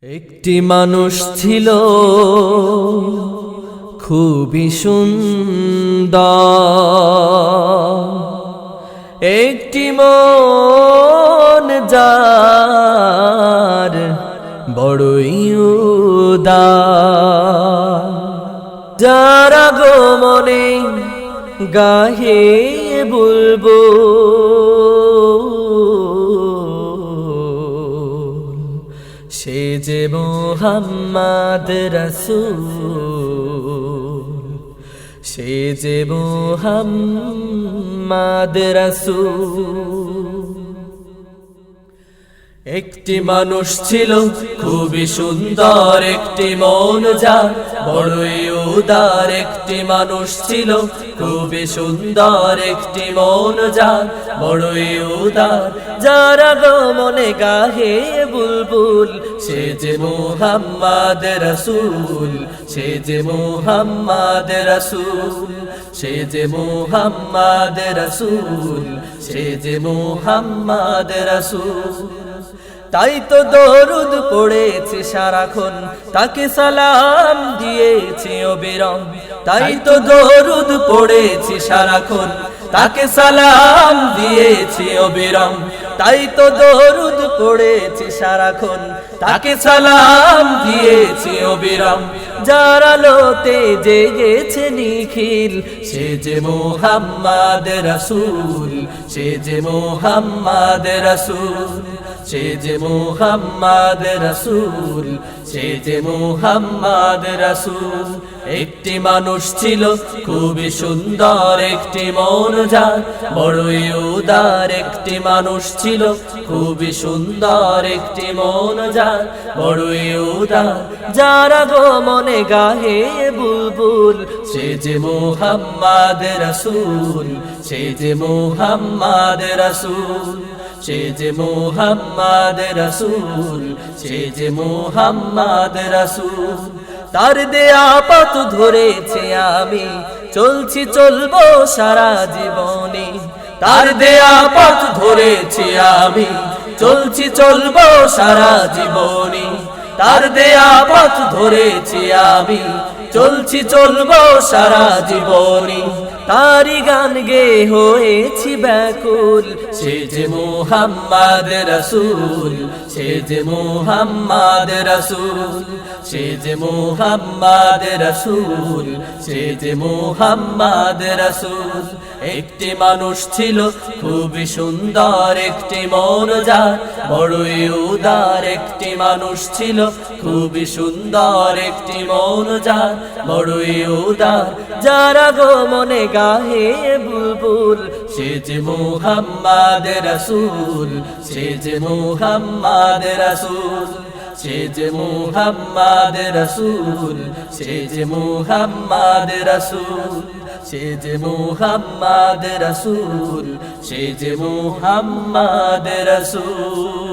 একটি মানুষ ছিল খুবই সুন্দর, একটি মন যার বড়ই উদার, যার আগমনে গাহে বুলবুল, সে যে মুহাম্মদ রাসূল, সে যে মুহাম্মদ রাসূল। একটি মানুষ ছিল খুবই সুন্দর, একটি মন যার বড়ই উদার, একটি মানুষ ছিল খুবই সুন্দর, একটি মন যার বড়ই উদার, যার আগমনে গাহে বুলবুল, সে যে মুহাম্মদ রাসূল, সে যে মুহাম্মদ রাসূল, সে যে মুহাম্মদ রাসূল, সে যে মুহাম্মদ রাসূল। তাই তো দরুদ পড়েছি সারাক্ষণ, তাকে সালাম দিয়েছি অবিরাম, তাই তো দরুদ পড়েছি সারাক্ষণ, তাকে সালাম দিয়েছি অবিরাম, তাই তো দরুদ পড়েছি সারাক্ষণ, তাকে সালাম দিয়েছি অবিরাম। যার আলোতে জেগেছে নিখিল, সে যে মুহাম্মদ রাসূল, সে যে মুহাম্মদ রাসূল, সে যে মুহাম্মদ রাসূল, সে যে মুহাম্মদ রাসূল। একটি মানুষ ছিল খুবই সুন্দর, একটি মন যার বড়ই উদার, একটি মানুষ ছিল খুবই সুন্দর, একটি মন যার বড়ই উদার, যার আগমনে গাহে বুলবুল, সে যে মুহাম্মদ রাসূল, সে যে মুহাম্মদ রাসূল, সে যে মুহাম্মদ রাসূল, সে যে মুহাম্মদ রাসূল। তার দেয়া পথ ধরেছে আমি, চলছি চলবো সারা জীবনে, তার দেয়া পথ ধরেছি আমি, চলছি চলবো সারা জীবনে, তার দেয়া পথ ধরেছি আমি, চলছি চলবো সারা জীবনে। তারি গান গে হয়েছি ব্যাকুল, সে যে মুহাম্মদ রাসূল, সে যে মুহাম্মদ রাসূল, সে যে মুহাম্মদ রাসূল, সে যে মুহাম্মদ রাসূল। একটি মানুষ ছিল খুবই সুন্দর, একটি মন যার বড়ই উদার, একটি মানুষ ছিল খুবই সুন্দর, একটি মন যার বড়ই উদার, যার আগমনে গাহে বুলবুল, সে যে মুহাম্মদ রাসূল, সে যে মুহাম্মদ রাসূল, সে যে মুহাম্মদ রাসূল, সে যে মুহাম্মদ রাসূল, সে যে মুহাম্মদ রাসূল, সে যে মুহাম্মদ রাসূল।